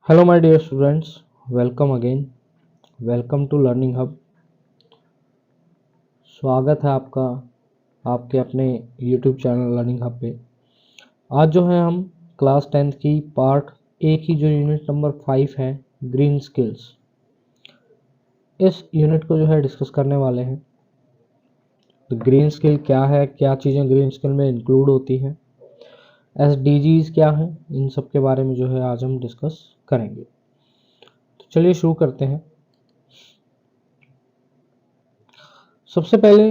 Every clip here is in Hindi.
Hello my dear students, welcome again. Welcome to learning hub. स्वागत है आपका आपके अपने यूट्यूब चैनल लर्निंग हब पे। आज जो है हम क्लास 10th की पार्ट ए की जो यूनिट नंबर 5 है, ग्रीन स्किल्स, इस यूनिट को जो है डिस्कस करने वाले हैं। तो ग्रीन स्किल क्या है, क्या चीज़ें ग्रीन स्किल में इंक्लूड होती हैं, SDGs क्या हैं, इन सब के बारे में जो है आज हम डिस्कस करेंगे। तो चलिए शुरू करते हैं। सबसे पहले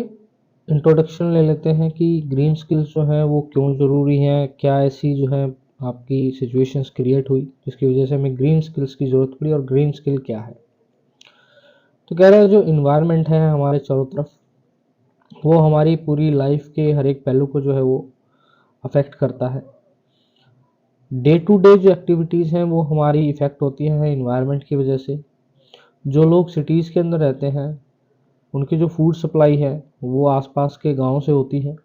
इंट्रोडक्शन ले लेते हैं कि ग्रीन स्किल्स जो है वो क्यों ज़रूरी हैं, क्या ऐसी जो है आपकी सिचुएशंस क्रिएट हुई जिसकी वजह से हमें ग्रीन स्किल्स की ज़रूरत पड़ी, और ग्रीन स्किल क्या है। तो कह रहा है जो इन्वायरमेंट है हमारे चारों तरफ, वो हमारी पूरी लाइफ के हर एक पहलू को जो है वो अफेक्ट करता है। डे टू डे जो एक्टिविटीज़ हैं वो हमारी इफ़ेक्ट होती हैं इन्वायरमेंट की वजह से। जो लोग सिटीज़ के अंदर रहते हैं उनकी जो फूड सप्लाई है वो आसपास के गांव से होती है,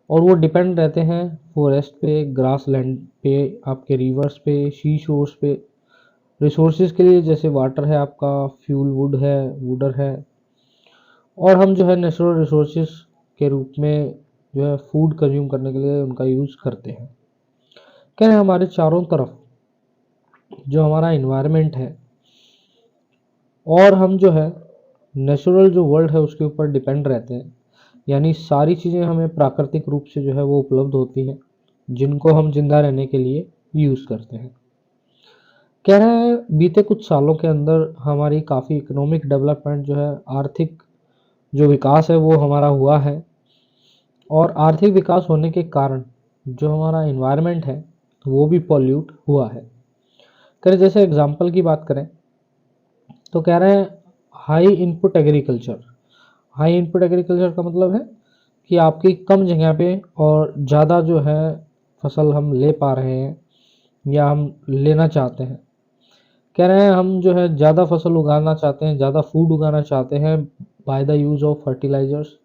और वो डिपेंड रहते हैं फॉरेस्ट पे, ग्रास लैंड पे, आपके रिवर्स पे, सी शोर्स पे, रिसोर्सेज के लिए, जैसे वाटर है आपका, फ्यूल वुड है, वुडर है, और हम जो है नेचुरल रिसोर्सेज के रूप में जो है फूड कंज्यूम करने के लिए उनका यूज़ करते हैं। क्या है, हमारे चारों तरफ जो हमारा इन्वायरमेंट है, और हम जो है नेचुरल जो वर्ल्ड है उसके ऊपर डिपेंड रहते हैं, यानी सारी चीज़ें हमें प्राकृतिक रूप से जो है वो उपलब्ध होती हैं जिनको हम जिंदा रहने के लिए यूज़ करते हैं। कह रहे हैं बीते कुछ सालों के अंदर हमारी काफ़ी इकोनॉमिक डेवलपमेंट जो है, आर्थिक जो विकास है वो हमारा हुआ है, और आर्थिक विकास होने के कारण जो हमारा इन्वायरमेंट है वो भी पॉल्यूट हुआ है। कह रहे जैसे एग्जांपल की बात करें तो कह रहे हैं high input agriculture. High input agriculture का मतलब है कि आपकी कम जगह पे और ज़्यादा जो है फसल हम ले पा रहे हैं या हम लेना चाहते हैं। कह रहे हैं हम जो है ज़्यादा फसल उगाना चाहते हैं, ज़्यादा फूड उगाना चाहते हैं by the use of fertilisers,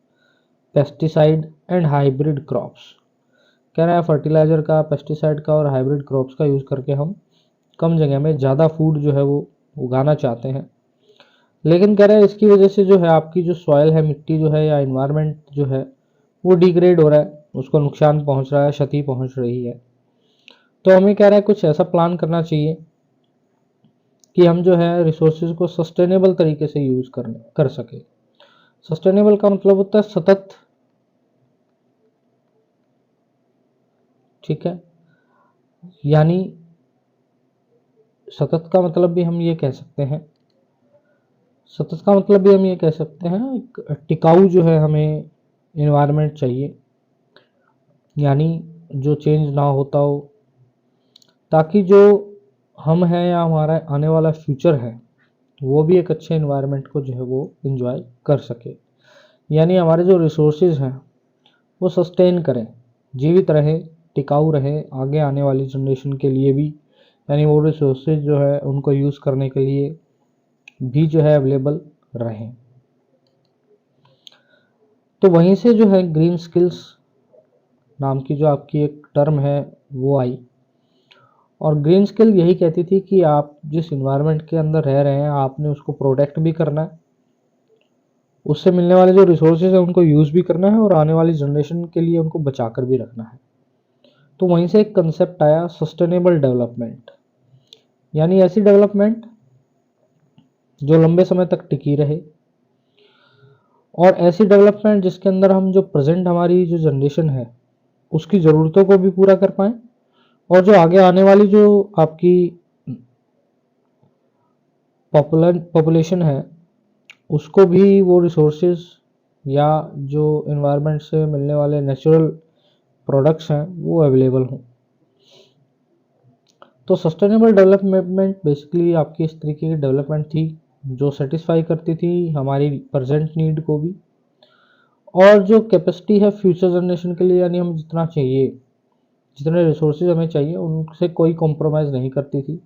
pesticide and hybrid crops. कह रहे हैं फर्टिलाइज़र का, पेस्टिसाइड का और हाइब्रिड क्रॉप्स का यूज़ करके हम कम जगह में ज़्यादा फूड जो है वो उगाना चाहते हैं। लेकिन कह रहे हैं इसकी वजह से जो है आपकी जो सॉइल है, मिट्टी जो है या इन्वायरमेंट जो है वो डिग्रेड हो रहा है, उसको नुकसान पहुंच रहा है, क्षति पहुंच रही है। तो हमें कह रहा है कुछ ऐसा प्लान करना चाहिए कि हम जो है रिसोर्सेज को सस्टेनेबल तरीके से यूज़ कर सके। सस्टेनेबल का मतलब होता है सतत, ठीक है। यानी सतत का मतलब भी हम ये कह सकते हैं, सतत का मतलब भी हम ये कह सकते हैं एक टिकाऊ जो है हमें इन्वायरमेंट चाहिए, यानी जो चेंज ना होता हो, ताकि जो हम हैं या हमारा आने वाला फ्यूचर है वो भी एक अच्छे इन्वायरमेंट को जो है वो एंजॉय कर सके। यानी हमारे जो रिसोर्सेज हैं वो सस्टेन करें, जीवित रहे, टिकाऊ रहे, आगे आने वाली जनरेशन के लिए भी, यानी वो रिसोर्सेज जो है उनको यूज़ करने के लिए भी जो है अवेलेबल रहें। तो वहीं से जो है ग्रीन स्किल्स नाम की जो आपकी एक टर्म है वो आई, और ग्रीन स्किल यही कहती थी कि आप जिस इन्वायरमेंट के अंदर रह रहे हैं आपने उसको प्रोटेक्ट भी करना है, उससे मिलने वाले जो रिसोर्सेज हैं उनको यूज़ भी करना है, और आने वाली जनरेशन के लिए उनको बचा कर भी रखना है। तो वहीं से एक कंसेप्ट आया सस्टेनेबल डेवलपमेंट, यानी ऐसी डेवलपमेंट जो लंबे समय तक टिकी रहे, और ऐसी डेवलपमेंट जिसके अंदर हम जो प्रेजेंट हमारी जो जनरेशन है उसकी ज़रूरतों को भी पूरा कर पाएँ, और जो आगे आने वाली जो आपकी पॉपुलेशन है उसको भी वो रिसोर्सेज या जो इन्वायरमेंट से मिलने वाले नेचुरल प्रोडक्ट्स हैं वो अवेलेबल हों। तो सस्टेनेबल डेवलपमेंट बेसिकली आपकी इस तरीके की डेवलपमेंट थी जो सेटिस्फाई करती थी हमारी प्रेजेंट नीड को भी, और जो कैपेसिटी है फ्यूचर जनरेशन के लिए, यानी हम जितना चाहिए, जितने रिसोर्सेज हमें चाहिए उनसे कोई कॉम्प्रोमाइज़ नहीं करती थी,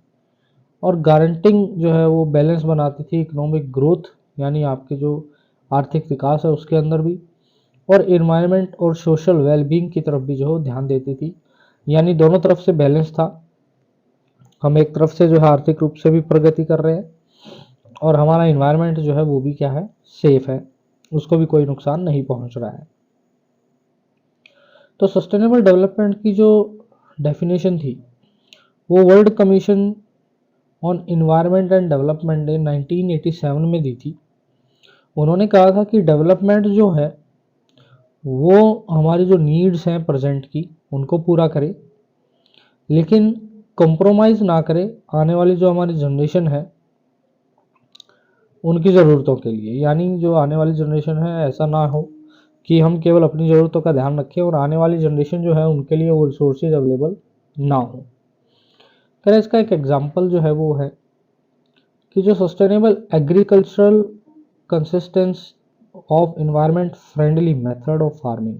और गारंटिंग जो है वो बैलेंस बनाती थी इकोनॉमिक ग्रोथ, यानी आपके जो आर्थिक विकास है उसके अंदर भी, और इन्वायरमेंट और सोशल वेलबींग की तरफ भी जो ध्यान देती थी, यानी दोनों तरफ से बैलेंस था। हम एक तरफ से जो है आर्थिक रूप से भी प्रगति कर रहे हैं और हमारा इन्वायरमेंट जो है वो भी क्या है, सेफ है, उसको भी कोई नुकसान नहीं पहुंच रहा है। तो सस्टेनेबल डेवलपमेंट की जो डेफिनेशन थी वो world commission on environment and development ने 1987 में दी थी। उन्होंने कहा था कि डेवलपमेंट जो है वो हमारी जो नीड्स हैं प्रेजेंट की उनको पूरा करे, लेकिन कॉम्प्रोमाइज़ ना करे आने वाली जो हमारी जनरेशन है उनकी ज़रूरतों के लिए। यानी जो आने वाली जनरेशन है ऐसा ना हो कि हम केवल अपनी ज़रूरतों का ध्यान रखें और आने वाली जनरेशन जो है उनके लिए वो रिसोर्सेज अवेलेबल ना हो। खैर इसका एक एग्जांपल जो है वो है कि जो sustainable agricultural consistence of environment friendly method of farming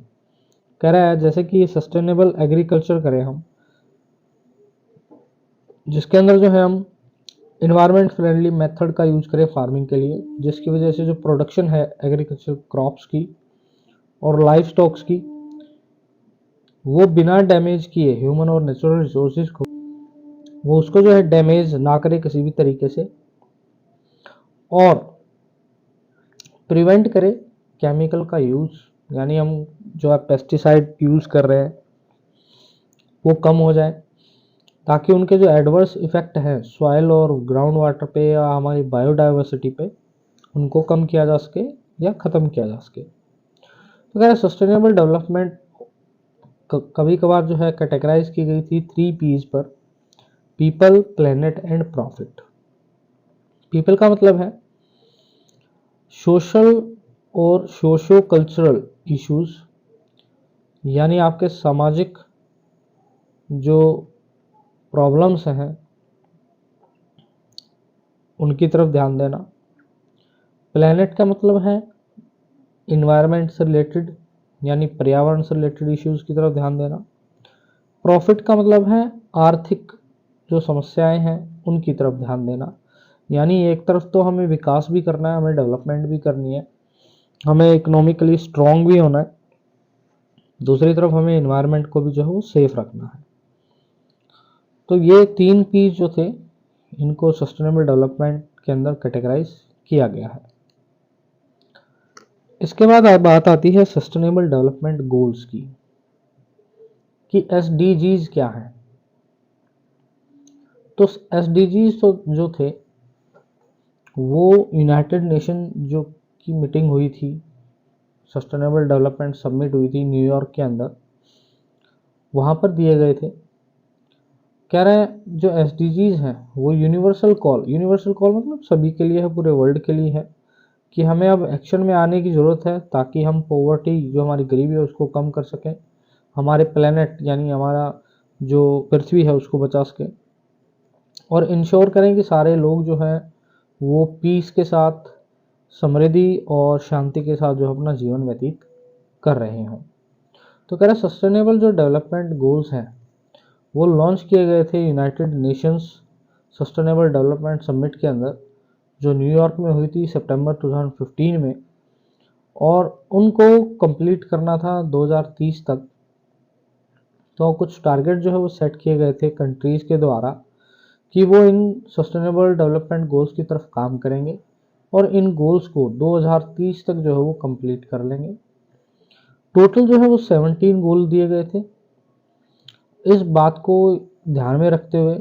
कह रहा है, जैसे कि सस्टेनेबल एग्रीकल्चर करें हम, जिसके अंदर जो है हम इन्वायरमेंट फ्रेंडली मेथड का यूज करें फार्मिंग के लिए, जिसकी वजह से जो प्रोडक्शन है एग्रीकल्चर क्रॉप्स की और लाइफ स्टॉक्स की वो बिना डैमेज किए ह्यूमन और नेचुरल रिसोर्सेज को, वो उसको जो है डैमेज ना करे किसी भी तरीके से, और प्रिवेंट करे केमिकल का यूज, यानी हम जो है पेस्टिसाइड यूज कर रहे हैं वो कम हो जाए, ताकि उनके जो एडवर्स इफेक्ट है सॉइल और ग्राउंड वाटर पे या हमारी बायोडाइवर्सिटी पे उनको कम किया जा सके या ख़त्म किया जा सके। तो क्या सस्टेनेबल डेवलपमेंट कभी कभार जो है कैटेगराइज की गई थी 3 P's पर, people, planet and profit. People का मतलब है सोशल और सोशो कल्चरल इश्यूज, यानी आपके सामाजिक जो प्रॉब्लम्स हैं उनकी तरफ ध्यान देना। प्लेनेट का मतलब है इन्वायरमेंट से रिलेटेड यानी पर्यावरण से रिलेटेड इश्यूज की तरफ ध्यान देना। प्रॉफिट का मतलब है आर्थिक जो समस्याएं हैं उनकी तरफ ध्यान देना, यानी एक तरफ तो हमें विकास भी करना है, हमें डेवलपमेंट भी करनी है, हमें इकोनॉमिकली स्ट्रॉन्ग भी होना है, दूसरी तरफ हमें इन्वायरमेंट को भी जो है वो सेफ रखना है। तो ये 3 P जो थे इनको सस्टेनेबल डेवलपमेंट के अंदर कैटेगराइज किया गया है। इसके बाद बात आती है सस्टेनेबल डेवलपमेंट गोल्स की कि SDGs क्या है। तो SDGs तो जो थे वो यूनाइटेड नेशन जो की मीटिंग हुई थी, सस्टेनेबल डेवलपमेंट समिट हुई थी न्यूयॉर्क के अंदर, वहाँ पर दिए गए थे। कह रहे हैं जो SDGs हैं वो यूनिवर्सल कॉल मतलब सभी के लिए है, पूरे वर्ल्ड के लिए है कि हमें अब एक्शन में आने की ज़रूरत है ताकि हम पॉवर्टी जो हमारी गरीबी है उसको कम कर सकें, हमारे प्लेनेट यानी हमारा जो पृथ्वी है उसको बचा सकें, और इंश्योर करें कि सारे लोग जो हैं वो पीस के साथ, समृद्धि और शांति के साथ जो अपना जीवन व्यतीत कर रहे हों। तो कह रहे सस्टेनेबल जो डेवलपमेंट गोल्स हैं वो लॉन्च किए गए थे United Nations sustainable development summit के अंदर जो न्यूयॉर्क में हुई थी सितंबर 2015 में, और उनको कंप्लीट करना था 2030 तक। तो कुछ टारगेट जो है वो सेट किए गए थे कंट्रीज़ के द्वारा कि वो इन सस्टेनेबल डेवलपमेंट गोल्स की तरफ काम करेंगे और इन गोल्स को 2030 तक जो है वो कंप्लीट कर लेंगे। टोटल जो है वो 17 गोल दिए गए थे। इस बात को ध्यान में रखते हुए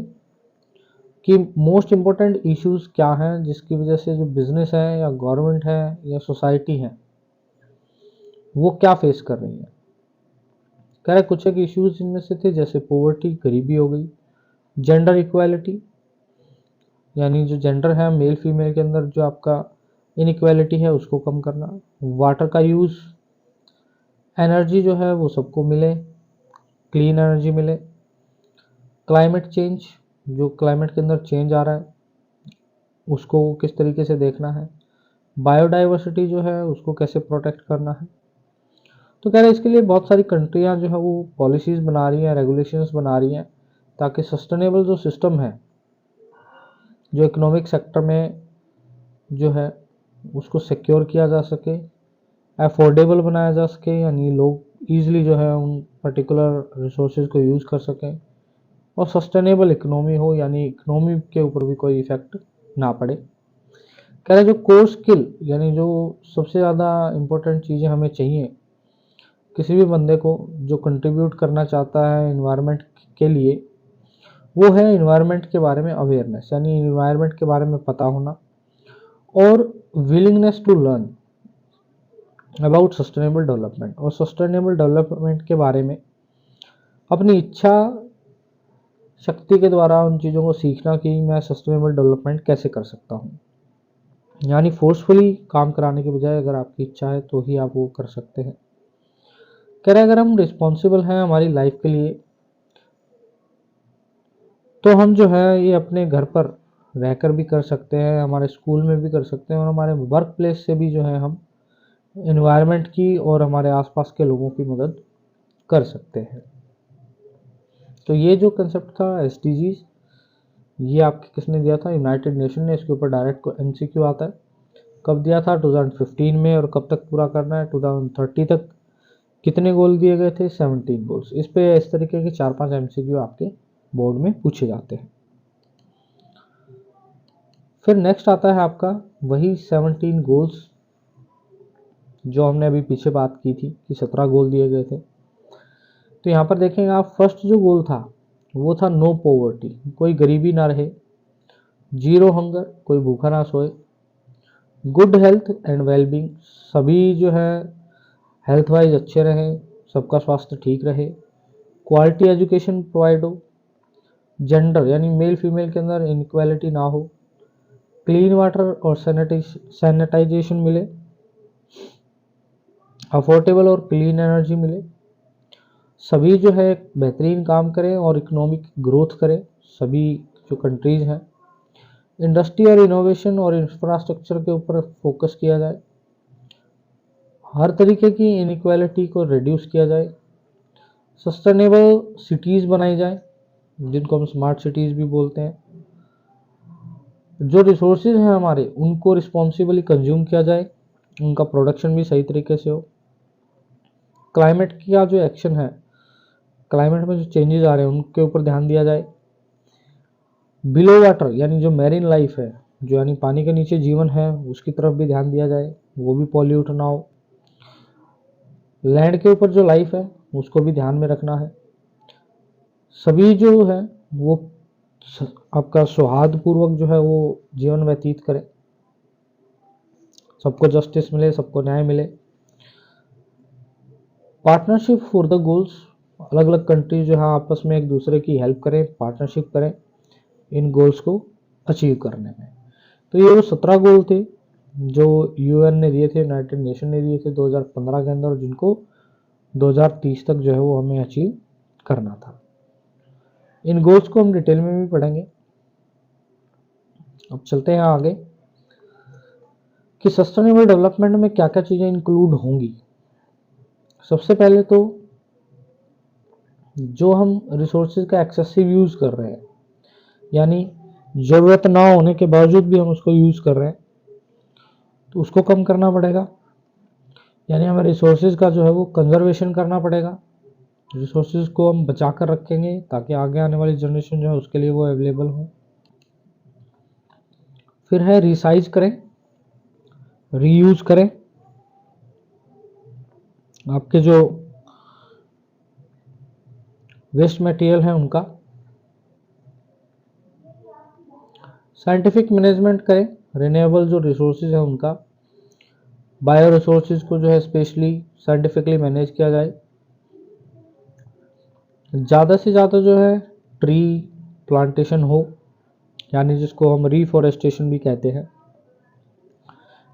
कि मोस्ट इम्पोर्टेंट इश्यूज क्या हैं जिसकी वजह से जो बिजनेस है या गवर्नमेंट है या सोसाइटी है वो क्या फेस कर रही है। कह रहे कुछ एक इश्यूज इनमें से थे जैसे पॉवर्टी, गरीबी हो गई, जेंडर इक्वालिटी यानी जो जेंडर है मेल फीमेल के अंदर जो आपका इनइक्वालिटी है उसको कम करना, वाटर का यूज़, एनर्जी जो है वो सबको मिले, क्लीन एनर्जी मिले, क्लाइमेट चेंज जो क्लाइमेट के अंदर चेंज आ रहा है उसको किस तरीके से देखना है, बायोडाइवर्सिटी जो है उसको कैसे प्रोटेक्ट करना है। तो कह रहे इसके लिए बहुत सारी कंट्रियां जो है वो पॉलिसीज़ बना रही हैं, रेगुलेशंस बना रही हैं ताकि सस्टेनेबल जो सिस्टम है जो इकोनॉमिक सेक्टर में जो है उसको सिक्योर किया जा सके, अफोर्डेबल बनाया जा सके, यानी लोग ईजिली जो है उन पर्टिकुलर रिसोर्सेज को यूज़ कर सकें, और सस्टेनेबल इकोनॉमी हो, यानी इकोनॉमी के ऊपर भी कोई इफेक्ट ना पड़े। कह रहे जो कोर स्किल, यानी जो सबसे ज़्यादा इम्पोर्टेंट चीज़ें हमें चाहिए किसी भी बंदे को जो कंट्रीब्यूट करना चाहता है इन्वायरमेंट के लिए, वो है इन्वायरमेंट के बारे में अवेयरनेस, यानी इन्वायरमेंट के बारे में पता होना, और willingness to learn about sustainable development, और सस्टेनेबल डेवलपमेंट के बारे में अपनी इच्छा शक्ति के द्वारा उन चीज़ों को सीखना कि मैं सस्टेनेबल डेवलपमेंट कैसे कर सकता हूँ। यानी फोर्सफुली काम कराने के बजाय अगर आपकी इच्छा है तो ही आप वो कर सकते हैं। कह रहे अगर हम रिस्पॉन्सिबल हैं हमारी लाइफ के लिए, तो हम जो है ये अपने घर पर रहकर भी कर सकते हैं, हमारे स्कूल में भी कर सकते हैं, और हमारे वर्क प्लेस से भी जो है हम एनवायरनमेंट की और हमारे आसपास के लोगों की मदद कर सकते हैं। तो ये जो कंसेप्ट था एसडीजीज, ये आपके किसने दिया था? यूनाइटेड नेशन ने। इसके ऊपर डायरेक्ट एमसीक्यू आता है। कब दिया था? 2015 में। और कब तक पूरा करना है? 2030 तक। कितने गोल दिए गए थे? 17 गोल्स। इस पे इस तरीके के 4-5 एमसीक्यू आपके बोर्ड में पूछे जाते हैं। फिर नेक्स्ट आता है आपका वही 17 गोल्स जो हमने अभी पीछे बात की थी कि 17 गोल दिए गए थे। तो यहाँ पर देखेंगे आप, फर्स्ट जो गोल था वो था नो पॉवर्टी, कोई गरीबी ना रहे, जीरो हंगर, कोई भूखा ना सोए, गुड हेल्थ एंड वेलबींग, सभी जो है हेल्थ वाइज अच्छे रहें, सबका स्वास्थ्य ठीक रहे, क्वालिटी एजुकेशन प्रोवाइड हो, जेंडर यानी मेल फीमेल के अंदर इनक्वालिटी ना हो, क्लीन वाटर और सैनिटाइजेशन मिले, अफोर्डेबल और क्लीन एनर्जी मिले, सभी जो है बेहतरीन काम करें और इकोनॉमिक ग्रोथ करें सभी जो कंट्रीज़ हैं, इंडस्ट्री और इनोवेशन और इंफ्रास्ट्रक्चर के ऊपर फोकस किया जाए, हर तरीके की इनइक्वालिटी को रिड्यूस किया जाए, सस्टेनेबल सिटीज़ बनाई जाए जिनको हम स्मार्ट सिटीज़ भी बोलते हैं, जो रिसोर्सेज हैं हमारे उनको रिस्पॉन्सिबली कंज्यूम किया जाए, उनका प्रोडक्शन भी सही तरीके से हो, क्लाइमेट का जो एक्शन है, क्लाइमेट में जो चेंजेस आ रहे हैं उनके ऊपर ध्यान दिया जाए, बिलो वाटर यानी जो मैरीन लाइफ है, जो यानी पानी के नीचे जीवन है, उसकी तरफ भी ध्यान दिया जाए, वो भी पॉल्यूट ना हो, लैंड के ऊपर जो लाइफ है उसको भी ध्यान में रखना है, सभी जो है वो आपका सौहार्दपूर्वक जो है वो जीवन व्यतीत करें, सबको जस्टिस मिले, सबको न्याय मिले, पार्टनरशिप फॉर द गोल्स, अलग अलग कंट्रीज जो है आपस में एक दूसरे की हेल्प करें, पार्टनरशिप करें इन गोल्स को अचीव करने में। तो ये वो 17 गोल थे जो यूएन ने दिए थे, यूनाइटेड नेशन ने दिए थे 2015 के अंदर, जिनको 2030 तक जो है वो हमें अचीव करना था। इन गोल्स को हम डिटेल में भी पढ़ेंगे। अब चलते हैं आगे कि सस्टेनेबल डेवलपमेंट में क्या क्या चीज़ें इंक्लूड होंगी। सबसे पहले तो जो हम रिसोर्सेज का एक्सेसिव यूज़ कर रहे हैं, यानी ज़रूरत ना होने के बावजूद भी हम उसको यूज़ कर रहे हैं, तो उसको कम करना पड़ेगा। यानी हमें रिसोर्सेज का जो है वो कंजर्वेशन करना पड़ेगा, रिसोर्सेज को हम बचा कर रखेंगे ताकि आगे आने वाली जनरेशन जो है उसके लिए वो अवेलेबल हो। फिर है रिसाइज करें, रीयूज करें, आपके जो वेस्ट मटेरियल है उनका साइंटिफिक मैनेजमेंट करें, रिन्यूएबल जो रिसोर्सेज है उनका, बायो रिसोर्सेज को जो है स्पेशली साइंटिफिकली मैनेज किया जाए, ज़्यादा से ज़्यादा जो है ट्री प्लांटेशन हो, यानी जिसको हम रीफॉरेस्टेशन भी कहते हैं,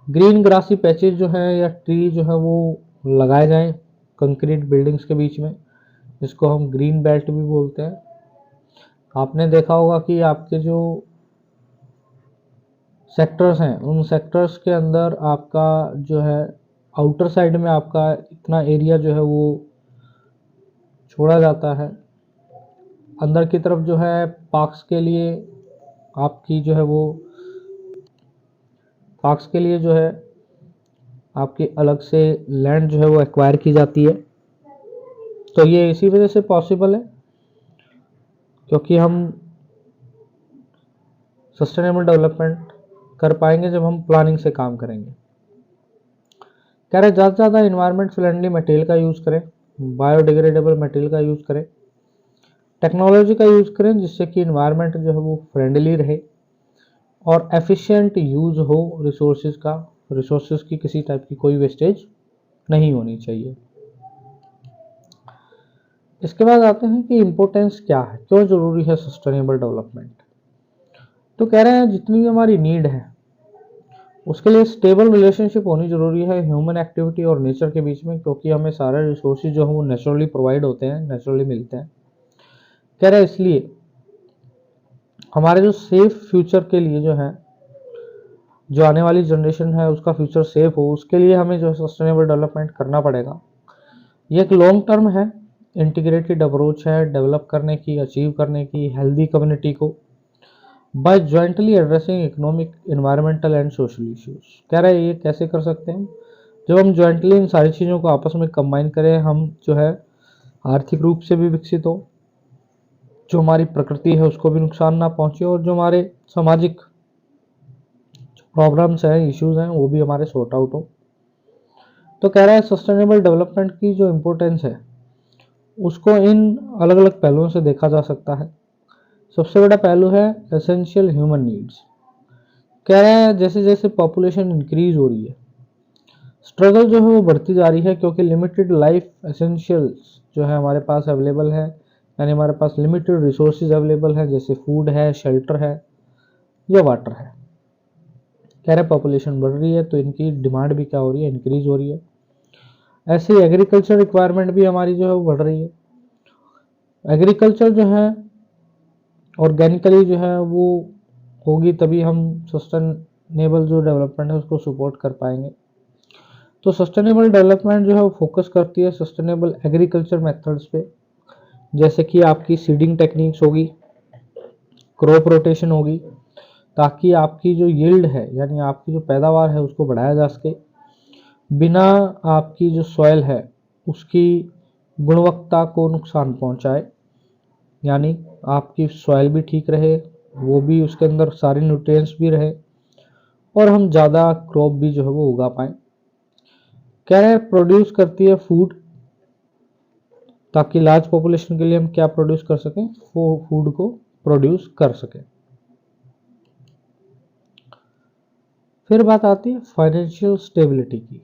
ग्रीन ग्रासी पैचेज जो है या ट्री जो है वो लगाए जाएं कंक्रीट बिल्डिंग्स के बीच में, जिसको हम ग्रीन बेल्ट भी बोलते हैं। आपने देखा होगा कि आपके जो सेक्टर्स हैं उन सेक्टर्स के अंदर आपका जो है आउटर साइड में आपका इतना एरिया जो है वो छोड़ा जाता है, अंदर की तरफ जो है पार्क्स के लिए आपकी जो है वो पार्क्स के लिए जो है आपकी अलग से लैंड जो है वो एक्वायर की जाती है। तो ये इसी वजह से पॉसिबल है क्योंकि हम सस्टेनेबल डेवलपमेंट कर पाएंगे जब हम प्लानिंग से काम करेंगे। कह रहे ज़्यादा से ज़्यादा इन्वायरमेंट फ्रेंडली मटेरियल का यूज़ करें, बायोडिग्रेडेबल मटेरियल का यूज़ करें, टेक्नोलॉजी का यूज़ करें जिससे कि इन्वायरमेंट जो है वो फ्रेंडली रहे और एफिशिएंट यूज़ हो रिसोर्सेज का, रिसोर्सेज की किसी टाइप की कोई वेस्टेज नहीं होनी चाहिए। इसके बाद आते हैं कि इम्पोर्टेंस क्या है, क्यों ज़रूरी है सस्टेनेबल डेवलपमेंट। तो कह रहे हैं जितनी भी हमारी नीड है उसके लिए स्टेबल रिलेशनशिप होनी ज़रूरी है ह्यूमन एक्टिविटी और नेचर के बीच में, क्योंकि हमें सारे रिसोर्सेज जो हैं वो नेचुरली प्रोवाइड होते हैं, नेचुरली मिलते हैं। कह रहे हैं इसलिए हमारे जो सेफ फ्यूचर के लिए जो है, जो आने वाली जनरेशन है उसका फ्यूचर सेफ हो, उसके लिए हमें जो सस्टेनेबल डेवलपमेंट करना पड़ेगा। ये एक लॉन्ग टर्म है, इंटीग्रेटेड अप्रोच है डेवलप करने की, अचीव करने की हेल्दी कम्युनिटी को by jointly addressing economic, environmental and social issues. कह रहे हैं ये कैसे कर सकते हैं, जब हम जॉइंटली इन सारी चीज़ों को आपस में कंबाइन करें, हम जो है आर्थिक रूप से भी विकसित हो, जो हमारी प्रकृति है उसको भी नुकसान ना पहुंचे और जो हमारे सामाजिक प्रॉब्लम्स हैं, इश्यूज हैं, वो भी हमारे सॉर्ट आउट हो। तो कह रहा है सस्टेनेबल डेवलपमेंट की जो इम्पोर्टेंस है उसको इन अलग अलग पहलुओं से देखा जा सकता है। सबसे बड़ा पहलू है एसेंशियल ह्यूमन नीड्स। कह रहा है जैसे जैसे पॉपुलेशन इंक्रीज हो रही है, स्ट्रगल जो है वो बढ़ती जा रही है, क्योंकि लिमिटेड लाइफ एसेंशियल्स जो है हमारे पास अवेलेबल है, यानी हमारे पास लिमिटेड रिसोर्सेज अवेलेबल है, जैसे फूड है, शेल्टर है या वाटर है। कह रहे पॉपुलेशन बढ़ रही है तो इनकी डिमांड भी क्या हो रही है, इंक्रीज हो रही है। ऐसे ही एग्रीकल्चर रिक्वायरमेंट भी हमारी जो है वो बढ़ रही है। एग्रीकल्चर जो है ऑर्गेनिकली जो है वो होगी, तभी हम सस्टेनेबल जो डेवलपमेंट है उसको सपोर्ट कर पाएंगे। तो सस्टेनेबल डेवलपमेंट जो है वो फोकस करती है सस्टेनेबल एग्रीकल्चर मेथड्स पे, जैसे कि आपकी सीडिंग टेक्निक्स होगी, क्रॉप रोटेशन होगी, ताकि आपकी जो यील्ड है यानी आपकी जो पैदावार है उसको बढ़ाया जा सके, बिना आपकी जो सॉइल है उसकी गुणवत्ता को नुकसान पहुंचाए, यानी आपकी सॉइल भी ठीक रहे, वो भी उसके अंदर सारे न्यूट्रिएंट्स भी रहे और हम ज़्यादा क्रॉप भी जो है वो उगा पाएँ। कह रहे हैं प्रोड्यूस करती है फूड, ताकि लार्ज पॉपुलेशन के लिए हम क्या प्रोड्यूस कर सकें, वो फूड को प्रोड्यूस कर सकें। फिर बात आती है फाइनेंशियल स्टेबिलिटी की।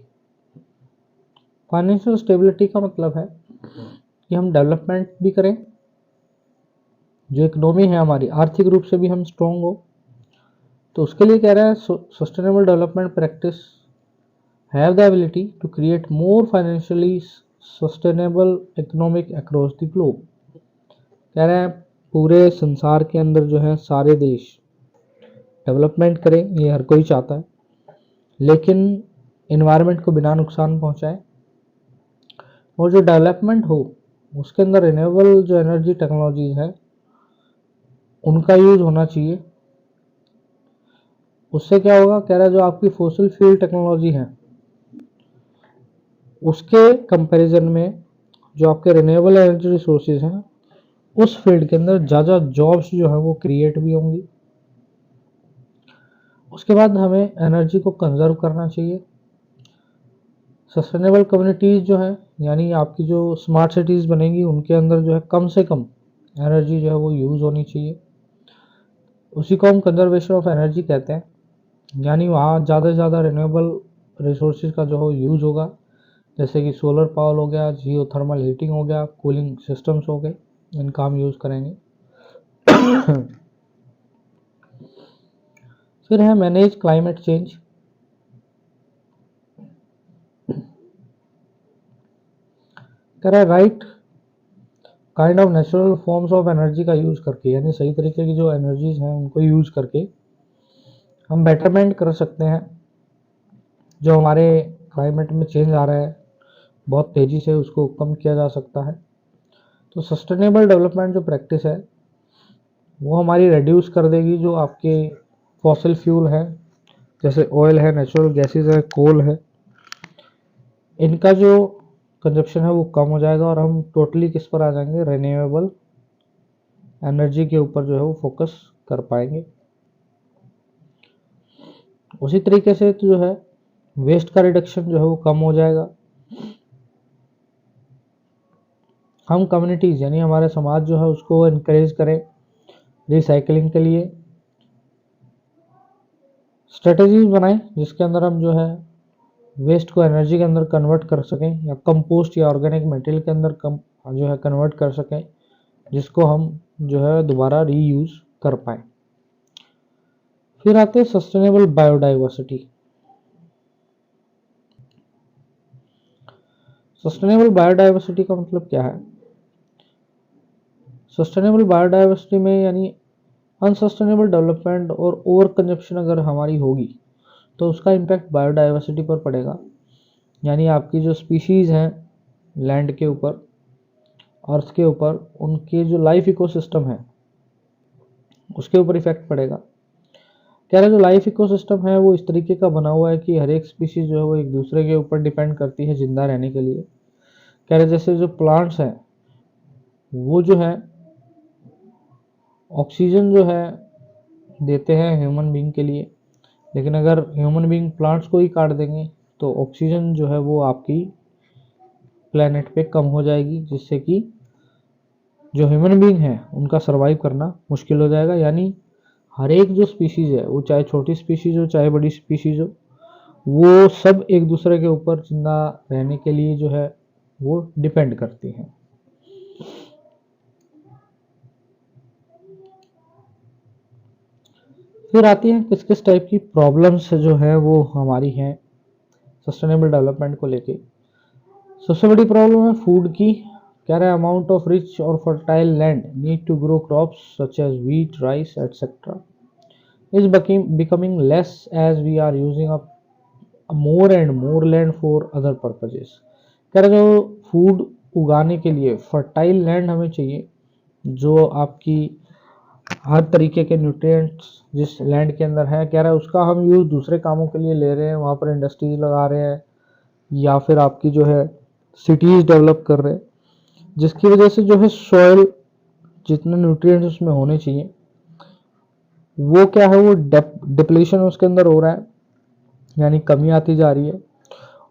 फाइनेंशियल स्टेबिलिटी का मतलब है कि हम डेवलपमेंट भी करें, जो इकोनॉमी है हमारी आर्थिक रूप से भी हम स्ट्रॉन्ग हो। तो उसके लिए कह रहा है sustainable development practice have the ability to create more financially sustainable economic across the globe. कह रहे हैं पूरे संसार के अंदर जो है सारे देश डेवलपमेंट करें, ये हर कोई चाहता है, लेकिन इन्वायरमेंट को बिना नुकसान पहुंचाए, और जो डेवलपमेंट हो उसके अंदर रिन्यूएबल जो एनर्जी टेक्नोलॉजीज है उनका यूज होना चाहिए। उससे क्या होगा, कह रहा है जो आपकी फॉसिल फ्यूल टेक्नोलॉजी है उसके कंपैरिजन में जो आपके रिन्यूएबल एनर्जी रिसोर्सेज हैं उस फील्ड के अंदर ज़्यादा जॉब्स जो है वो क्रिएट भी होंगी। उसके बाद हमें एनर्जी को कंजर्व करना चाहिए। सस्टेनेबल कम्युनिटीज़ जो है यानी आपकी जो स्मार्ट सिटीज़ बनेंगी उनके अंदर जो है कम से कम एनर्जी जो है वो यूज़ होनी चाहिए। उसी को हम कंजर्वेशन ऑफ एनर्जी कहते हैं, यानी वहाँ ज़्यादा से ज़्यादा रिन्यूएबल रिसोर्सेज का जो हो यूज़ होगा, जैसे कि सोलर पावर हो गया, जियो थर्मल हीटिंग हो गया, कूलिंग सिस्टम्स हो गए, इनका हम यूज़ करेंगे। फिर है मैनेज क्लाइमेट चेंज। कह रहा है right kind of natural forms of energy का यूज़ करके, यानी सही तरीके की जो एनर्जीज हैं उनको यूज़ करके हम बेटरमेंट कर सकते हैं। जो हमारे क्लाइमेट में चेंज आ रहा है बहुत तेज़ी से, उसको कम किया जा सकता है। तो सस्टेनेबल डेवलपमेंट जो प्रैक्टिस है वो हमारी रिड्यूस कर देगी जो आपके फॉसिल फ्यूल है, जैसे ऑयल है, नेचुरल गैसेस है, कोल है, इनका जो कंजप्शन है वो कम हो जाएगा और हम टोटली किस पर आ जाएंगे, रिन्यूएबल एनर्जी के ऊपर जो है वो फोकस कर पाएंगे। उसी तरीके से तो जो है वेस्ट का रिडक्शन जो है वो कम हो जाएगा। हम कम्युनिटीज़ यानी हमारे समाज जो है उसको इनकरेज करें रिसाइकलिंग के लिए, स्ट्रेटजीज बनाएं जिसके अंदर हम जो है वेस्ट को एनर्जी के अंदर कन्वर्ट कर सकें या कंपोस्ट या ऑर्गेनिक मटेरियल के अंदर जो है कन्वर्ट कर सकें, जिसको हम जो है दोबारा रीयूज कर पाएँ। फिर आते हैं सस्टेनेबल बायोडाइवर्सिटी। सस्टेनेबल बायोडाइवर्सिटी का मतलब क्या है? सस्टेनेबल बायोडाइवर्सिटी में यानी अनसस्टेनेबल डेवलपमेंट और ओवर कंजप्शन अगर हमारी होगी तो उसका इम्पैक्ट बायोडाइवर्सिटी पर पड़ेगा। यानी आपकी जो स्पीशीज़ हैं लैंड के ऊपर, अर्थ के ऊपर, उनके जो लाइफ इकोसिस्टम है उसके ऊपर इफेक्ट पड़ेगा। कह रहे जो लाइफ इकोसिस्टम है वो इस तरीके का बना हुआ है कि हर एक स्पीशीज जो है वो एक दूसरे के ऊपर डिपेंड करती है जिंदा रहने के लिए। कह रहे जैसे जो प्लांट्स हैं वो जो है ऑक्सीजन जो है देते हैं ह्यूमन बीइंग के लिए, लेकिन अगर ह्यूमन बीइंग प्लांट्स को ही काट देंगे तो ऑक्सीजन जो है वो आपकी प्लेनेट पे कम हो जाएगी, जिससे कि जो ह्यूमन बीइंग है उनका सरवाइव करना मुश्किल हो जाएगा। यानी हर एक जो स्पीशीज़ है वो चाहे छोटी स्पीशीज़ हो चाहे बड़ी स्पीशीज़ हो, वो सब एक दूसरे के ऊपर जिंदा रहने के लिए जो है वो डिपेंड करती हैं। फिर आती हैं किस किस टाइप की प्रॉब्लम्स जो है वो हमारी हैं सस्टेनेबल डेवलपमेंट को लेके। सबसे बड़ी प्रॉब्लम है फूड की। कह रहा है अमाउंट ऑफ रिच और fertile land need to grow crops such as wheat, rice etcetera is becoming less as we are using up more and more land for other purposes. कह रहे जो फूड उगाने के लिए फर्टाइल लैंड हमें चाहिए, जो आपकी हर तरीके के न्यूट्रिएंट्स जिस लैंड के अंदर है, कह रहा है उसका हम यूज़ दूसरे कामों के लिए ले रहे हैं, वहाँ पर इंडस्ट्रीज लगा रहे हैं या फिर आपकी जो है सिटीज़ डेवलप कर रहे हैं, जिसकी वजह से जो है सॉइल जितने न्यूट्रिएंट्स उसमें होने चाहिए वो क्या है वो डिप्लीशन उसके अंदर हो रहा है, यानी कमी आती जा रही है।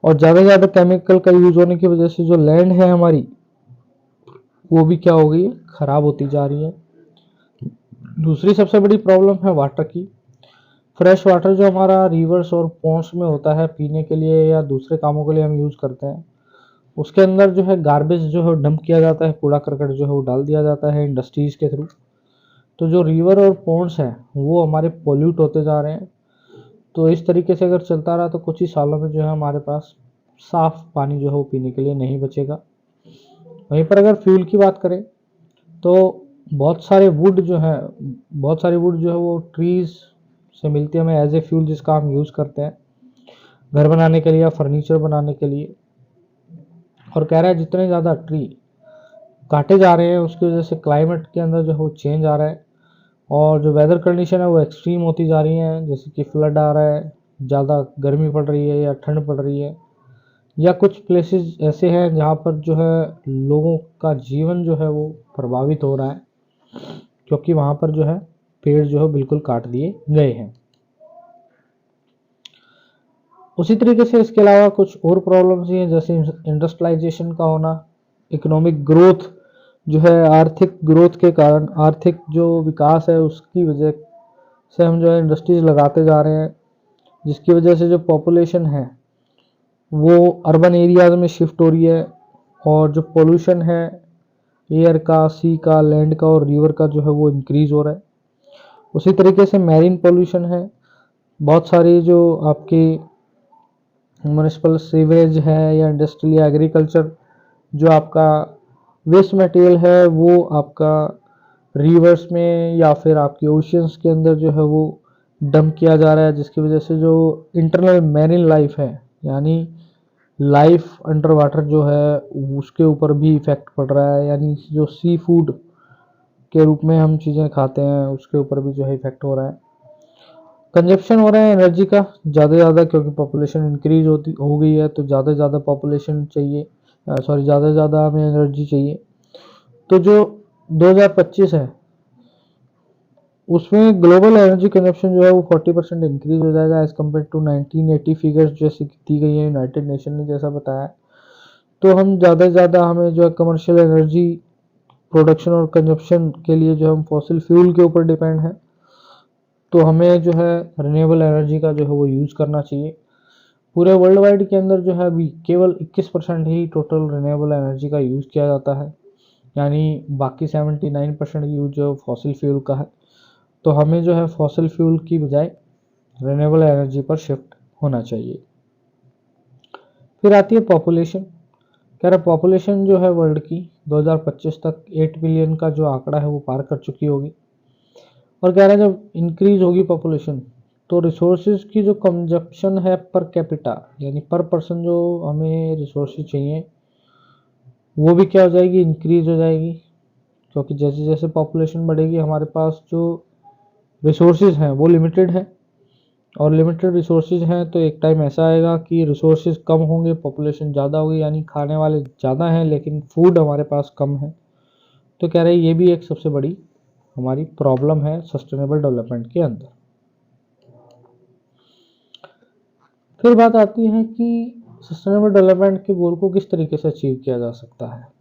और ज़्यादा से ज़्यादा केमिकल का यूज़ होने की वजह से जो लैंड है हमारी वो भी क्या हो गई है, ख़राब होती जा रही है। दूसरी सबसे बड़ी प्रॉब्लम है वाटर की। फ्रेश वाटर जो हमारा रिवर्स और पॉन्ड्स में होता है पीने के लिए या दूसरे कामों के लिए हम यूज़ करते हैं, उसके अंदर जो है गार्बेज जो है डंप किया जाता है, कूड़ा करकट जो है वो डाल दिया जाता है इंडस्ट्रीज़ के थ्रू। तो जो रिवर और पॉन्ड्स हैं वो हमारे पोल्यूट होते जा रहे हैं। तो इस तरीके से अगर चलता रहा तो कुछ ही सालों में जो है हमारे पास साफ़ पानी जो है वो पीने के लिए नहीं बचेगा। वहीं पर अगर फ्यूल की बात करें तो बहुत सारी वुड जो है वो ट्रीज़ से मिलती है हमें एज ए फ्यूल, जिसका हम यूज़ करते हैं घर बनाने के लिए या फर्नीचर बनाने के लिए। और कह रहा है जितने ज़्यादा ट्री काटे जा रहे हैं उसकी वजह से क्लाइमेट के अंदर जो है वो चेंज आ रहा है और जो वेदर कंडीशन है वो एक्सट्रीम होती जा रही हैं, जैसे कि फ्लड आ रहा है, ज़्यादा गर्मी पड़ रही है या ठंड पड़ रही है, या कुछ प्लेसेस ऐसे हैं जहाँ पर जो है लोगों का जीवन जो है वो प्रभावित हो रहा है क्योंकि वहाँ पर जो है पेड़ जो है बिल्कुल काट दिए गए हैं। उसी तरीके से इसके अलावा कुछ और प्रॉब्लम्स ही हैं, जैसे इंडस्ट्रियलाइजेशन का होना, इकोनॉमिक ग्रोथ जो है आर्थिक ग्रोथ के कारण, आर्थिक जो विकास है उसकी वजह से हम जो है इंडस्ट्रीज लगाते जा रहे हैं, जिसकी वजह से जो पॉपुलेशन है वो अर्बन एरियाज में शिफ्ट हो रही है और जो पोल्यूशन है एयर का, सी का, लैंड का और रिवर का जो है वो इंक्रीज हो रहा है। उसी तरीके से मैरीन पोल्यूशन है, बहुत सारी जो आपकी म्यूनिसिपल सीवरेज है या इंडस्ट्रियल या एग्रीकल्चर जो आपका वेस्ट मटेरियल है वो आपका रिवर्स में या फिर आपके ओशियंस के अंदर जो है वो डंप किया जा रहा है, जिसकी वजह से जो इंटरनल मैरीन लाइफ है यानी लाइफ अंडर वाटर जो है उसके ऊपर भी इफेक्ट पड़ रहा है, यानी जो सी फूड के रूप में हम चीज़ें खाते हैं उसके ऊपर भी जो है इफेक्ट हो रहा है। कंजप्शन हो रहा है एनर्जी का ज़्यादा से ज़्यादा, क्योंकि पॉपुलेशन इंक्रीज हो गई है तो ज़्यादा से ज़्यादा पॉपुलेशन चाहिए, ज़्यादा से ज़्यादा हमें एनर्जी चाहिए। तो जो 2025 है उसमें ग्लोबल एनर्जी कंजप्शन जो है वो 40% इंक्रीज हो जाएगा एज कम्पेयर टू 1980 फिगर्स जैसे दी गई है यूनाइटेड नेशन ने जैसा बताया। तो हम ज़्यादा से ज़्यादा हमें जो है कमर्शियल एनर्जी प्रोडक्शन और कंजप्शन के लिए जो हम फॉसिल फ्यूल के ऊपर डिपेंड है, तो हमें जो है रिन्यूएबल एनर्जी का जो है वो यूज़ करना चाहिए। पूरे वर्ल्ड वाइड के अंदर जो है अभी केवल 21% ही टोटल रिन्यूएबल एनर्जी का यूज़ किया जाता है, यानी बाकी 79% यूज जो फॉसिल फ्यूल का है। तो हमें जो है फॉसिल फ्यूल की बजाय रिन्यूएबल एनर्जी पर शिफ्ट होना चाहिए। फिर आती है पॉपुलेशन। कह रहा पॉपुलेशन जो है वर्ल्ड की 2025 तक 8 बिलियन का जो आंकड़ा है वो पार कर चुकी होगी। और कह रहा है जब इंक्रीज होगी पॉपुलेशन तो रिसोर्सेज की जो कंजप्शन है पर कैपिटा यानी पर पर्सन जो हमें रिसोर्सेज चाहिए वो भी क्या हो जाएगी, इंक्रीज हो जाएगी। क्योंकि जैसे जैसे पॉपुलेशन बढ़ेगी हमारे पास जो रिसोर्सेज हैं वो लिमिटेड है, और लिमिटेड रिसोर्सेज हैं तो एक टाइम ऐसा आएगा कि रिसोर्सेज कम होंगे, पॉपुलेशन ज़्यादा होगी, यानी खाने वाले ज़्यादा हैं लेकिन फूड हमारे पास कम है। तो कह रहे हैं ये भी एक सबसे बड़ी हमारी प्रॉब्लम है सस्टेनेबल डेवलपमेंट के अंदर। फिर बात आती है कि सस्टेनेबल डेवलपमेंट के गोल को किस तरीके से अचीव किया जा सकता है।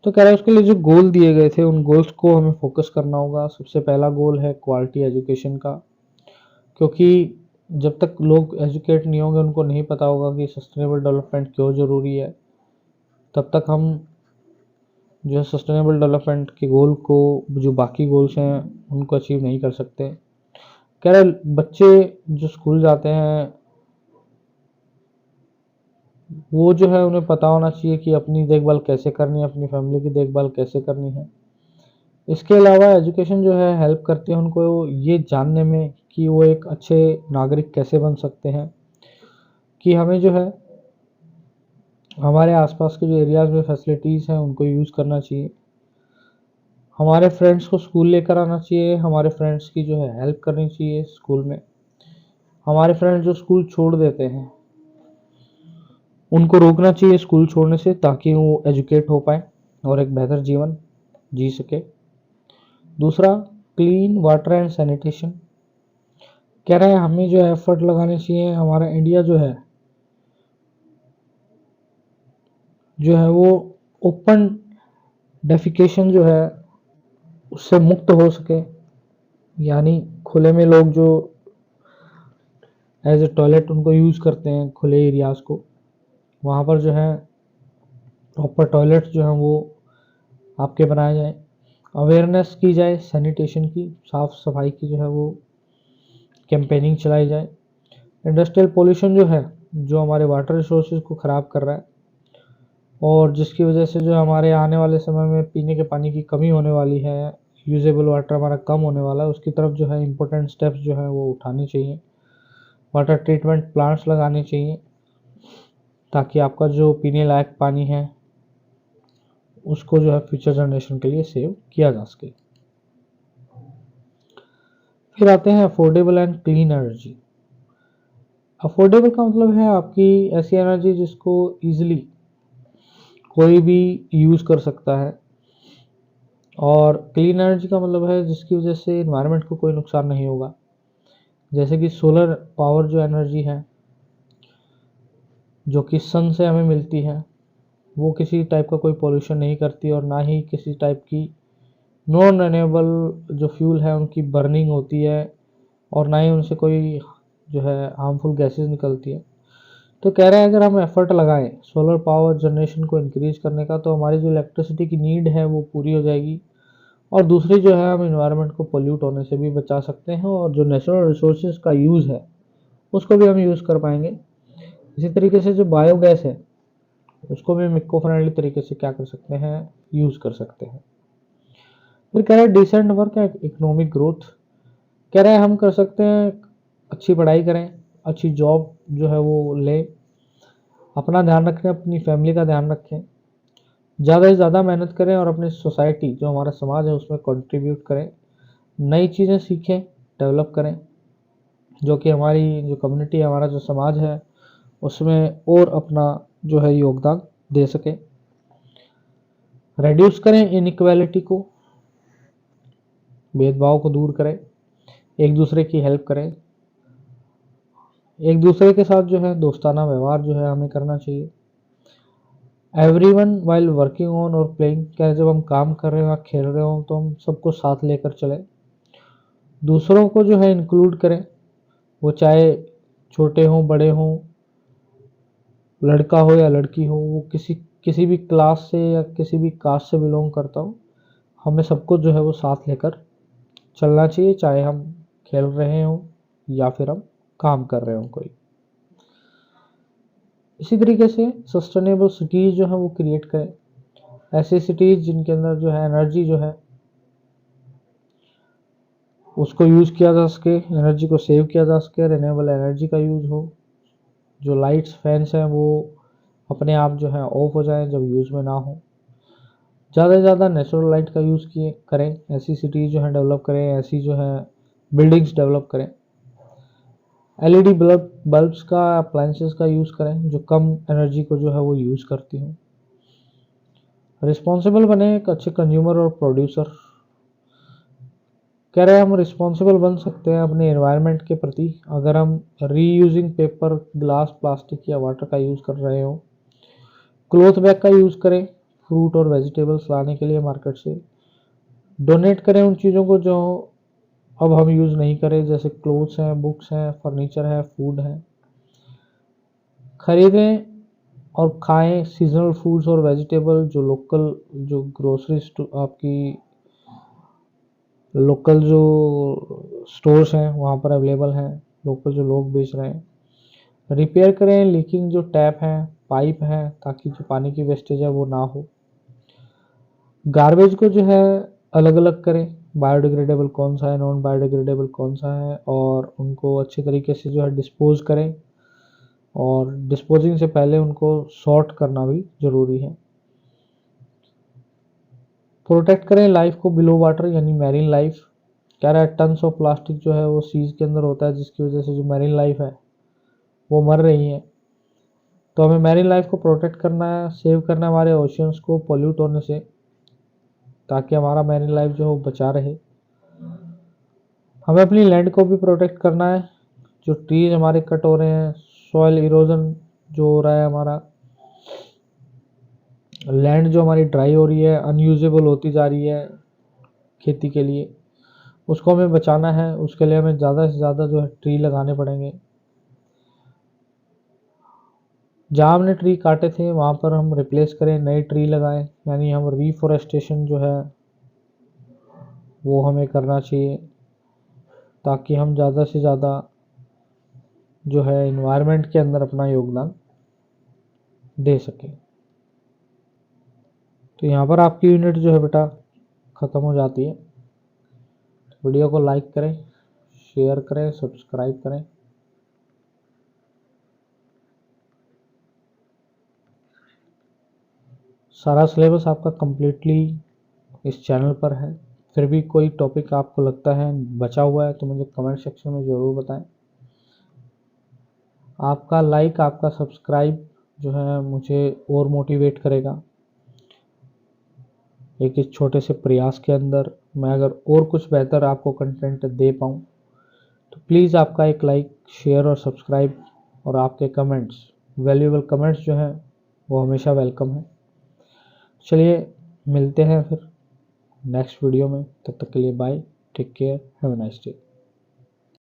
तो कह रहे हैं उसके लिए जो गोल दिए गए थे उन गोल्स को हमें फोकस करना होगा। सबसे पहला गोल है क्वालिटी एजुकेशन का, क्योंकि जब तक लोग एजुकेट नहीं होंगे उनको नहीं पता होगा कि सस्टेनेबल डेवलपमेंट क्यों ज़रूरी है, तब तक हम जो है सस्टेनेबल डेवलपमेंट के गोल को जो बाकी गोल्स हैं उनको अचीव नहीं कर सकते। कह रहे बच्चे जो स्कूल जाते हैं वो जो है उन्हें पता होना चाहिए कि अपनी देखभाल कैसे करनी है, अपनी फैमिली की देखभाल कैसे करनी है। इसके अलावा एजुकेशन जो है हेल्प करती है उनको ये जानने में कि वो एक अच्छे नागरिक कैसे बन सकते हैं, कि हमें जो है हमारे आसपास के जो एरियाज़ में फैसिलिटीज़ हैं उनको यूज़ करना चाहिए। हमारे फ्रेंड्स को स्कूल लेकर आना चाहिए, हमारे फ्रेंड्स की जो है हेल्प करनी चाहिए स्कूल में। हमारे फ्रेंड्स जो स्कूल छोड़ देते हैं उनको रोकना चाहिए स्कूल छोड़ने से, ताकि वो एजुकेट हो पाए और एक बेहतर जीवन जी सके। दूसरा, क्लीन वाटर एंड सैनिटेशन। कह रहे हैं हमें जो है एफर्ट लगाने चाहिए। हमारा इंडिया जो है वो ओपन डेफिकेशन जो है उससे मुक्त हो सके, यानी खुले में लोग जो एज ए टॉयलेट उनको यूज़ करते हैं खुले एरियाज़ को, वहाँ पर जो है प्रॉपर टॉयलेट्स जो हैं वो आपके बनाए जाएं। अवेयरनेस की जाए सैनिटेशन की, साफ़ सफाई की जो है वो कैंपेनिंग चलाई जाए। इंडस्ट्रियल पोल्यूशन जो है जो हमारे वाटर रिसोर्सेज को ख़राब कर रहा है और जिसकी वजह से जो हमारे आने वाले समय में पीने के पानी की कमी होने वाली है, यूजेबल वाटर हमारा कम होने वाला है, उसकी तरफ जो है इम्पोर्टेंट स्टेप्स जो है वो उठाने चाहिए। वाटर ट्रीटमेंट प्लांट्स लगाने चाहिए ताकि आपका जो पीने लायक पानी है उसको जो है फ्यूचर जनरेशन के लिए सेव किया जा सके। फिर आते हैं affordable and clean energy. Affordable का मतलब है आपकी ऐसी एनर्जी जिसको ईजिली कोई भी यूज़ कर सकता है, और क्लीन एनर्जी का मतलब है जिसकी वजह से इन्वायरमेंट को कोई नुकसान नहीं होगा। जैसे कि सोलर पावर जो एनर्जी है जो कि सन से हमें मिलती है, वो किसी टाइप का कोई पोल्यूशन नहीं करती और ना ही किसी टाइप की नॉन रिन्यूएबल जो फ्यूल है उनकी बर्निंग होती है, और ना ही उनसे कोई जो है हार्मफुल गैसेस निकलती है। तो कह रहे हैं अगर हम एफर्ट लगाएं सोलर पावर जनरेशन को इंक्रीज करने का तो हमारी जो इलेक्ट्रिसिटी की नीड है वो पूरी हो जाएगी, और दूसरी जो है हम इन्वायरमेंट को पोल्यूट होने से भी बचा सकते हैं, और जो नेचुरल रिसोर्सेज का यूज़ है उसको भी हम यूज़ कर पाएंगे। इसी तरीके से जो बायोगैस है उसको भी हम इको फ्रेंडली तरीके से क्या कर सकते हैं, यूज़ कर सकते हैं। फिर कह रहे हैं decent work and economic growth. कह रहे हैं हम कर सकते हैं अच्छी पढ़ाई करें, अच्छी जॉब जो है वो लें, अपना ध्यान रखें, अपनी फैमिली का ध्यान रखें, ज़्यादा से ज़्यादा मेहनत करें और अपनी सोसाइटी जो हमारा समाज है उसमें कंट्रीब्यूट करें, नई चीज़ें सीखें, डेवलप करें, जो कि हमारी जो कम्युनिटी है, हमारा जो समाज है उसमें और अपना जो है योगदान दे सके। रेड्यूस करें इनइक्वालिटी को, भेदभाव को दूर करें, एक दूसरे की हेल्प करें, एक दूसरे के साथ जो है दोस्ताना व्यवहार जो है हमें करना चाहिए। एवरीवन वाइल वर्किंग ऑन और प्लेइंग, क्या जब हम काम कर रहे हो या खेल रहे हो तो हम सबको साथ लेकर चले, दूसरों को जो है इंक्लूड करें, वो चाहे छोटे हों बड़े हों, लड़का हो या लड़की हो, वो किसी भी क्लास से या किसी भी कास्ट से बिलोंग करता हो, हमें सबको जो है वो साथ लेकर चलना चाहिए, चाहे हम खेल रहे हों या फिर हम काम कर रहे हों कोई। इसी तरीके से सस्टेनेबल सिटीज़ जो है वो क्रिएट करें, ऐसी सिटीज़ जिनके अंदर जो है एनर्जी जो है उसको यूज़ किया जा सके, एनर्जी को सेव किया जा सके, रिन्यूएबल एनर्जी का यूज़ हो, जो लाइट्स फैंस हैं वो अपने आप जो है ऑफ हो जाएं जब यूज़ में ना हो, ज़्यादा से ज़्यादा नेचुरल लाइट का यूज़ किए करें, ऐसी सिटीज़ जो है डेवलप करें, ऐसी जो है बिल्डिंग्स डेवलप करें, एलईडी बल्ब्स का अप्लायंसेस का यूज़ करें जो कम एनर्जी को जो है वो यूज़ करती हूँ। रिस्पॉन्सिबल बने एक अच्छे कंज्यूमर और प्रोड्यूसर। कह रहे हैं हम रिस्पॉन्सिबल बन सकते हैं अपने एनवायरनमेंट के प्रति अगर हम रीयूजिंग पेपर, ग्लास, प्लास्टिक या वाटर का यूज़ कर रहे हो। क्लॉथ बैग का यूज़ करें फ्रूट और वेजिटेबल्स लाने के लिए मार्केट से। डोनेट करें उन चीज़ों को जो अब हम यूज़ नहीं करें, जैसे क्लोथ्स हैं, बुक्स हैं, फर्नीचर है, फूड है। खरीदें और खाएं सीजनल फूड्स और वेजिटेबल जो लोकल, जो ग्रोसरी आपकी लोकल जो स्टोर्स हैं वहाँ पर अवेलेबल हैं, लोकल जो लोग बेच रहे हैं। रिपेयर करें लीकिंग जो टैप हैं, पाइप हैं, ताकि जो पानी की वेस्टेज है वो ना हो। गार्बेज को जो है अलग अलग करें, बायोडिग्रेडेबल कौन सा है, नॉन बायोडिग्रेडेबल कौन सा है, और उनको अच्छे तरीके से जो है डिस्पोज करें, और डिस्पोजिंग से पहले उनको सॉर्ट करना भी ज़रूरी है। प्रोटेक्ट करें लाइफ को बिलो वाटर, यानी मैरीन लाइफ। कह रहा है टन्स ऑफ प्लास्टिक जो है वो सीज के अंदर होता है, जिसकी वजह से जो मैरीन लाइफ है वो मर रही है। तो हमें मैरीन लाइफ को प्रोटेक्ट करना है, सेव करना है हमारे ओशियंस को पोल्यूट होने से, ताकि हमारा मैरीन लाइफ जो है वो बचा रहे। हमें अपनी लैंड को भी प्रोटेक्ट करना है, जो ट्रीज हमारे कट हो रहे हैं, सॉइल इरोजन जो हो रहा है, हमारा लैंड जो हमारी ड्राई हो रही है, अनयूजेबल होती जा रही है खेती के लिए, उसको हमें बचाना है। उसके लिए हमें ज़्यादा से ज़्यादा जो है ट्री लगाने पड़ेंगे। जहाँ हमने ट्री काटे थे वहाँ पर हम रिप्लेस करें, नए ट्री लगाएं, यानी हम रीफॉरेस्टेशन जो है वो हमें करना चाहिए, ताकि हम ज़्यादा से ज़्यादा जो है इन्वायरमेंट के अंदर अपना योगदान दे सकें। तो यहाँ पर आपकी यूनिट जो है बेटा ख़त्म हो जाती है। वीडियो को लाइक करें, शेयर करें, सब्सक्राइब करें। सारा सिलेबस आपका कंप्लीटली इस चैनल पर है। फिर भी कोई टॉपिक आपको लगता है बचा हुआ है तो मुझे कमेंट सेक्शन में ज़रूर बताएं। आपका लाइक, आपका सब्सक्राइब जो है मुझे और मोटिवेट करेगा। एक इस छोटे से प्रयास के अंदर मैं अगर और कुछ बेहतर आपको कंटेंट दे पाऊँ तो प्लीज़ आपका एक लाइक, शेयर और सब्सक्राइब, और आपके कमेंट्स, वैल्यूएबल कमेंट्स जो हैं वो हमेशा वेलकम है। चलिए मिलते हैं फिर नेक्स्ट वीडियो में, तब तक के लिए bye, take care, have a nice day.